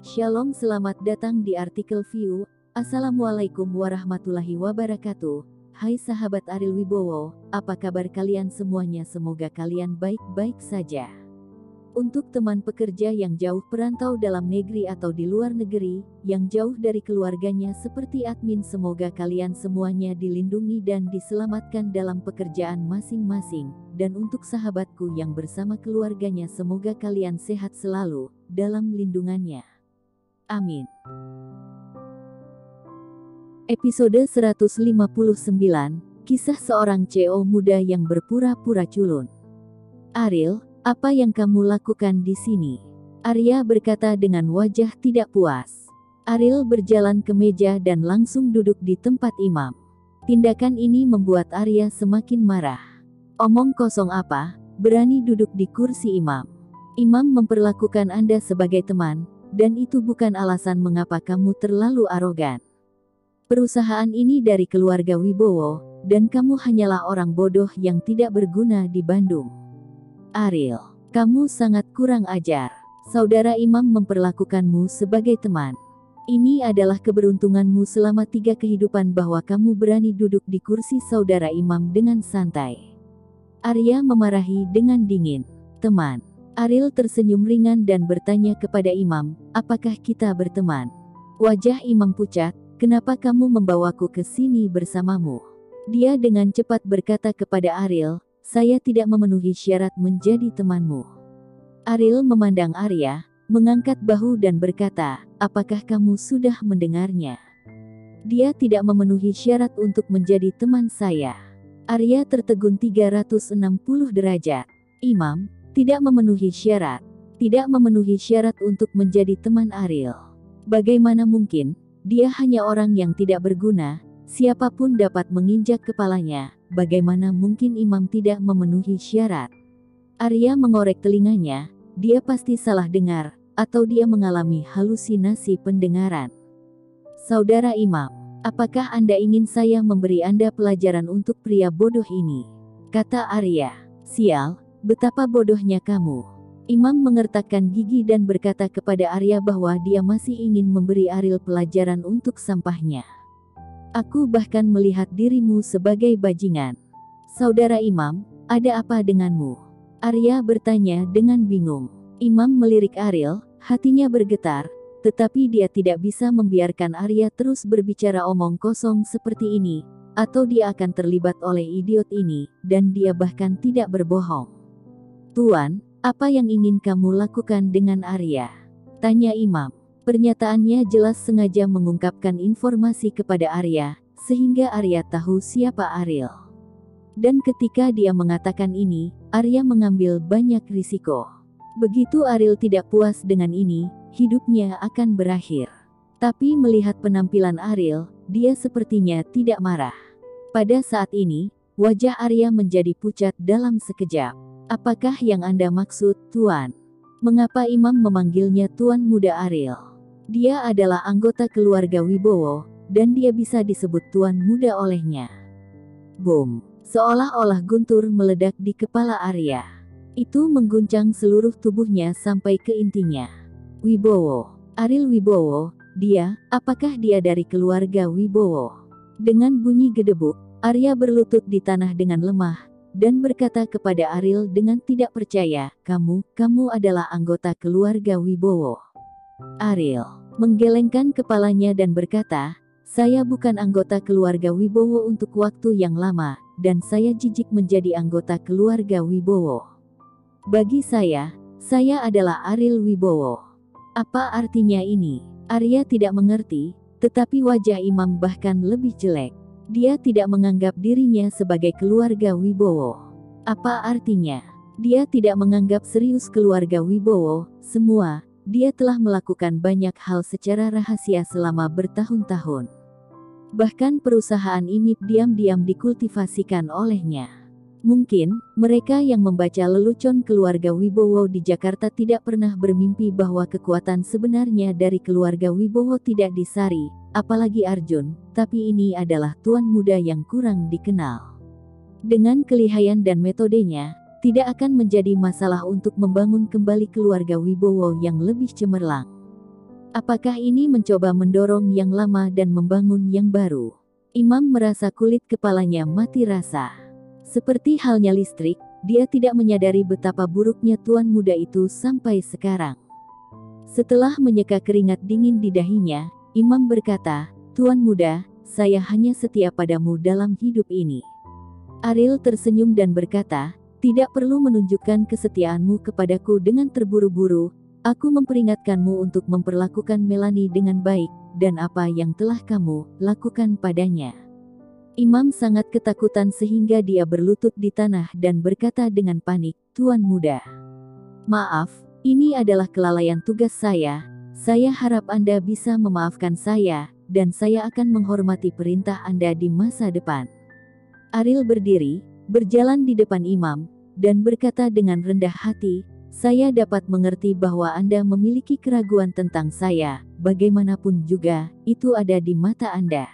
Shalom, selamat datang di artikel View. Assalamualaikum warahmatullahi wabarakatuh. Hai sahabat Ariel Wibowo, apa kabar kalian semuanya? Semoga kalian baik-baik saja. Untuk teman pekerja yang jauh perantau dalam negeri atau di luar negeri, yang jauh dari keluarganya seperti admin, semoga kalian semuanya dilindungi dan diselamatkan dalam pekerjaan masing-masing. Dan untuk sahabatku yang bersama keluarganya, semoga kalian sehat selalu dalam lindungannya. Amin. Episode 159, kisah seorang CEO muda yang berpura-pura culun. Ariel, apa yang kamu lakukan di sini? Arya berkata dengan wajah tidak puas. Ariel berjalan ke meja dan langsung duduk di tempat imam. Tindakan ini membuat Arya semakin marah. Omong kosong apa, berani duduk di kursi imam. Imam memperlakukan Anda sebagai teman, dan itu bukan alasan mengapa kamu terlalu arogan. Perusahaan ini dari keluarga Wibowo, dan kamu hanyalah orang bodoh yang tidak berguna di Bandung. Ariel, kamu sangat kurang ajar. Saudara imam memperlakukanmu sebagai teman. Ini adalah keberuntunganmu selama 3 kehidupan bahwa kamu berani duduk di kursi saudara imam dengan santai. Arya memarahi dengan dingin. Teman. Ariel tersenyum ringan dan bertanya kepada imam, apakah kita berteman? Wajah imam pucat, kenapa kamu membawaku ke sini bersamamu? Dia dengan cepat berkata kepada Ariel, saya tidak memenuhi syarat menjadi temanmu. Ariel memandang Arya, mengangkat bahu dan berkata, apakah kamu sudah mendengarnya? Dia tidak memenuhi syarat untuk menjadi teman saya. Arya tertegun 360 derajat. Imam, tidak memenuhi syarat. Tidak memenuhi syarat untuk menjadi teman Ariel. Bagaimana mungkin? Dia hanya orang yang tidak berguna. Siapapun dapat menginjak kepalanya. Bagaimana mungkin imam tidak memenuhi syarat? Arya mengorek telinganya. Dia pasti salah dengar, atau dia mengalami halusinasi pendengaran. Saudara imam, apakah Anda ingin saya memberi Anda pelajaran untuk pria bodoh ini? Kata Arya. Sial. Betapa bodohnya kamu. Imam mengertakkan gigi dan berkata kepada Arya bahwa dia masih ingin memberi Ariel pelajaran untuk sampahnya. Aku bahkan melihat dirimu sebagai bajingan. Saudara imam, ada apa denganmu? Arya bertanya dengan bingung. Imam melirik Ariel, hatinya bergetar, tetapi dia tidak bisa membiarkan Arya terus berbicara omong kosong seperti ini, atau dia akan terlibat oleh idiot ini, dan dia bahkan tidak berbohong. Tuan, apa yang ingin kamu lakukan dengan Arya? Tanya imam. Pernyataannya jelas sengaja mengungkapkan informasi kepada Arya, sehingga Arya tahu siapa Ariel. Dan ketika dia mengatakan ini, Arya mengambil banyak risiko. Begitu Ariel tidak puas dengan ini, hidupnya akan berakhir. Tapi melihat penampilan Ariel, dia sepertinya tidak marah. Pada saat ini, wajah Arya menjadi pucat dalam sekejap. Apakah yang Anda maksud, Tuan? Mengapa imam memanggilnya Tuan Muda Ariel? Dia adalah anggota keluarga Wibowo, dan dia bisa disebut Tuan Muda olehnya. Boom! Seolah-olah guntur meledak di kepala Arya. Itu mengguncang seluruh tubuhnya sampai ke intinya. Wibowo. Ariel Wibowo, apakah dia dari keluarga Wibowo? Dengan bunyi gedebuk, Arya berlutut di tanah dengan lemah, dan berkata kepada Ariel dengan tidak percaya, kamu adalah anggota keluarga Wibowo. Ariel menggelengkan kepalanya dan berkata, saya bukan anggota keluarga Wibowo untuk waktu yang lama, dan saya jijik menjadi anggota keluarga Wibowo. Bagi saya adalah Ariel Wibowo. Apa artinya ini? Arya tidak mengerti, tetapi wajah imam bahkan lebih jelek. Dia tidak menganggap dirinya sebagai keluarga Wibowo. Apa artinya? Dia tidak menganggap serius keluarga Wibowo, semua. Dia telah melakukan banyak hal secara rahasia selama bertahun-tahun. Bahkan perusahaan ini diam-diam dikultivasikan olehnya. Mungkin, mereka yang membaca lelucon keluarga Wibowo di Jakarta tidak pernah bermimpi bahwa kekuatan sebenarnya dari keluarga Wibowo tidak disari, apalagi Arjun, tapi ini adalah tuan muda yang kurang dikenal. Dengan kelihayan dan metodenya, tidak akan menjadi masalah untuk membangun kembali keluarga Wibowo yang lebih cemerlang. Apakah ini mencoba mendorong yang lama dan membangun yang baru? Imam merasa kulit kepalanya mati rasa. Seperti halnya listrik, dia tidak menyadari betapa buruknya tuan muda itu sampai sekarang. Setelah menyeka keringat dingin di dahinya, Imam berkata, "Tuan muda, saya hanya setia padamu dalam hidup ini." Ariel tersenyum dan berkata, "Tidak perlu menunjukkan kesetiaanmu kepadaku dengan terburu-buru. Aku memperingatkanmu untuk memperlakukan Melanie dengan baik, dan apa yang telah kamu lakukan padanya." Imam sangat ketakutan sehingga dia berlutut di tanah dan berkata dengan panik, "Tuan muda, maaf, ini adalah kelalaian tugas saya. Saya harap Anda bisa memaafkan saya, dan saya akan menghormati perintah Anda di masa depan." Ariel berdiri, berjalan di depan Imam, dan berkata dengan rendah hati, "Saya dapat mengerti bahwa Anda memiliki keraguan tentang saya, bagaimanapun juga, itu ada di mata Anda.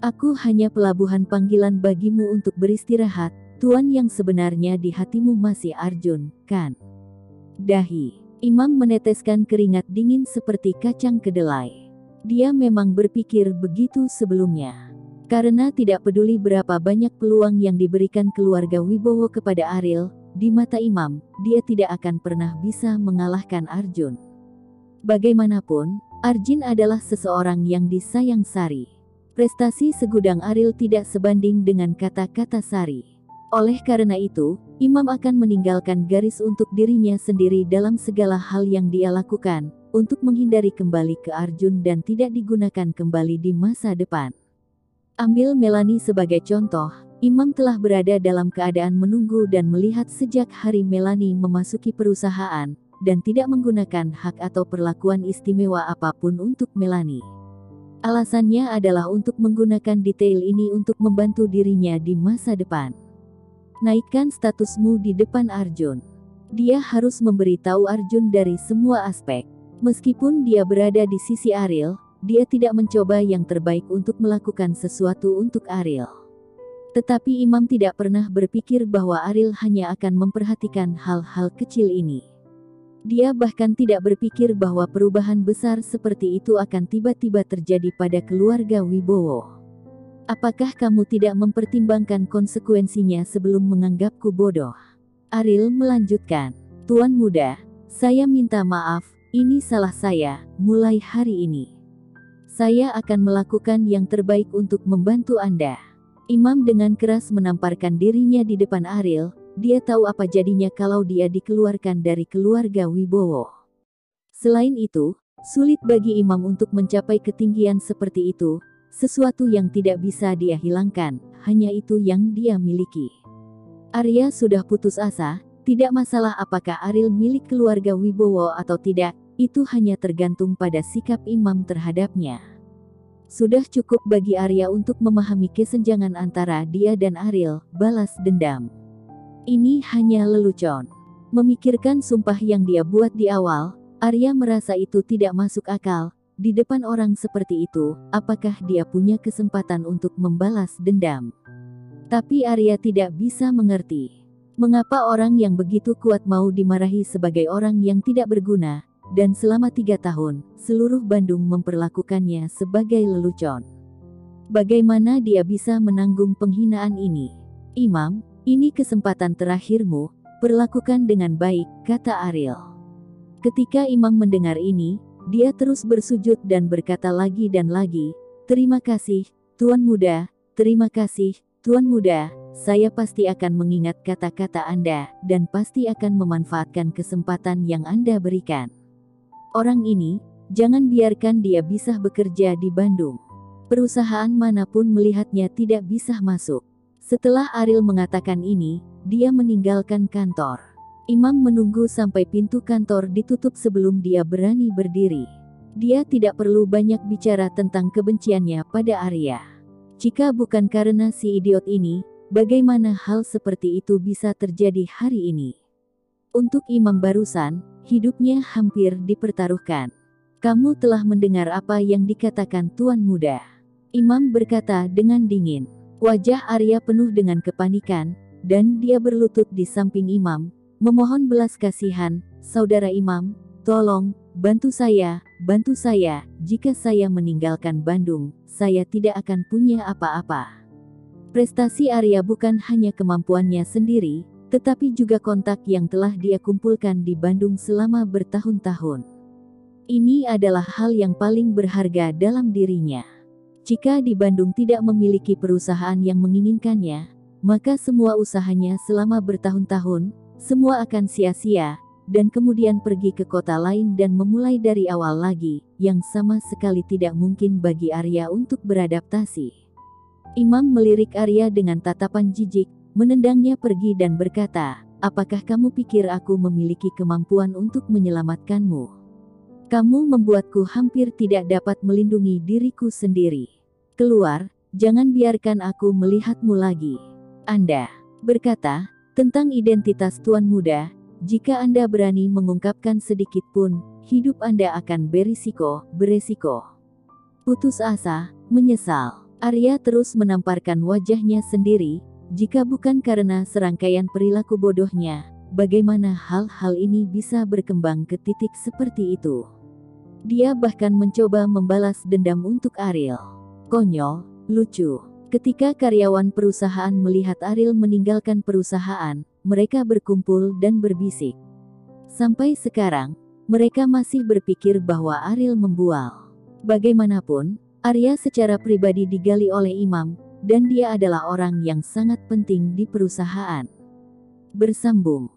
Aku hanya pelabuhan panggilan bagimu untuk beristirahat. Tuan yang sebenarnya di hatimu masih Arjun, kan?" Dahi Imam meneteskan keringat dingin seperti kacang kedelai. Dia memang berpikir begitu sebelumnya. Karena tidak peduli berapa banyak peluang yang diberikan keluarga Wibowo kepada Ariel, di mata Imam, dia tidak akan pernah bisa mengalahkan Arjun. Bagaimanapun, Arjun adalah seseorang yang disayang Sari. Prestasi segudang Ariel tidak sebanding dengan kata-kata Sari. Oleh karena itu, Imam akan meninggalkan garis untuk dirinya sendiri dalam segala hal yang dia lakukan, untuk menghindari kembali ke Arjun dan tidak digunakan kembali di masa depan. Ambil Melanie sebagai contoh, Imam telah berada dalam keadaan menunggu dan melihat sejak hari Melanie memasuki perusahaan, dan tidak menggunakan hak atau perlakuan istimewa apapun untuk Melanie. Alasannya adalah untuk menggunakan detail ini untuk membantu dirinya di masa depan. Naikkan statusmu di depan Arjun. Dia harus memberitahu Arjun dari semua aspek. Meskipun dia berada di sisi Ariel, dia tidak mencoba yang terbaik untuk melakukan sesuatu untuk Ariel. Tetapi Imam tidak pernah berpikir bahwa Ariel hanya akan memperhatikan hal-hal kecil ini. Dia bahkan tidak berpikir bahwa perubahan besar seperti itu akan tiba-tiba terjadi pada keluarga Wibowo. "Apakah kamu tidak mempertimbangkan konsekuensinya sebelum menganggapku bodoh?" Ariel melanjutkan, "Tuan muda, saya minta maaf, ini salah saya. Mulai hari ini, saya akan melakukan yang terbaik untuk membantu Anda." Imam dengan keras menamparkan dirinya di depan Ariel. Dia tahu apa jadinya kalau dia dikeluarkan dari keluarga Wibowo. Selain itu, sulit bagi Imam untuk mencapai ketinggian seperti itu, sesuatu yang tidak bisa dia hilangkan, hanya itu yang dia miliki. Arya sudah putus asa, tidak masalah apakah Ariel milik keluarga Wibowo atau tidak, itu hanya tergantung pada sikap Imam terhadapnya. Sudah cukup bagi Arya untuk memahami kesenjangan antara dia dan Ariel, balas dendam. Ini hanya lelucon. Memikirkan sumpah yang dia buat di awal, Arya merasa itu tidak masuk akal. Di depan orang seperti itu, apakah dia punya kesempatan untuk membalas dendam? Tapi Arya tidak bisa mengerti. Mengapa orang yang begitu kuat mau dimarahi sebagai orang yang tidak berguna, dan selama 3 tahun, seluruh Bandung memperlakukannya sebagai lelucon. Bagaimana dia bisa menanggung penghinaan ini? "Imam, ini kesempatan terakhirmu, perlakukan dengan baik," kata Ariel. Ketika Imam mendengar ini, dia terus bersujud dan berkata lagi dan lagi, "Terima kasih, Tuan Muda, terima kasih, Tuan Muda, saya pasti akan mengingat kata-kata Anda, dan pasti akan memanfaatkan kesempatan yang Anda berikan. Orang ini, jangan biarkan dia bisa bekerja di Bandung. Perusahaan manapun melihatnya tidak bisa masuk." Setelah Ariel mengatakan ini, dia meninggalkan kantor. Imam menunggu sampai pintu kantor ditutup sebelum dia berani berdiri. Dia tidak perlu banyak bicara tentang kebenciannya pada Arya. Jika bukan karena si idiot ini, bagaimana hal seperti itu bisa terjadi hari ini? Untuk Imam barusan, hidupnya hampir dipertaruhkan. "Kamu telah mendengar apa yang dikatakan Tuan Muda?" Imam berkata dengan dingin. Wajah Arya penuh dengan kepanikan. dan dia berlutut di samping Imam, memohon belas kasihan, "Saudara Imam, tolong, bantu saya, bantu saya. Jika saya meninggalkan Bandung, saya tidak akan punya apa-apa." Prestasi Arya bukan hanya kemampuannya sendiri, tetapi juga kontak yang telah dia kumpulkan di Bandung selama bertahun-tahun. Ini adalah hal yang paling berharga dalam dirinya. Jika di Bandung tidak memiliki perusahaan yang menginginkannya, maka semua usahanya selama bertahun-tahun, semua akan sia-sia, dan kemudian pergi ke kota lain dan memulai dari awal lagi, yang sama sekali tidak mungkin bagi Arya untuk beradaptasi. Imam melirik Arya dengan tatapan jijik, menendangnya pergi dan berkata, "Apakah kamu pikir aku memiliki kemampuan untuk menyelamatkanmu? Kamu membuatku hampir tidak dapat melindungi diriku sendiri. Keluar, jangan biarkan aku melihatmu lagi." Anda berkata tentang identitas Tuan Muda, jika Anda berani mengungkapkan sedikit pun, hidup Anda akan beresiko. Putus asa, menyesal. Arya terus menamparkan wajahnya sendiri, jika bukan karena serangkaian perilaku bodohnya, bagaimana hal-hal ini bisa berkembang ke titik seperti itu. Dia bahkan mencoba membalas dendam untuk Ariel. Konyol, lucu. Ketika karyawan perusahaan melihat Ariel meninggalkan perusahaan, mereka berkumpul dan berbisik. Sampai sekarang, mereka masih berpikir bahwa Ariel membual. Bagaimanapun, Arya secara pribadi digali oleh Imam, dan dia adalah orang yang sangat penting di perusahaan. Bersambung.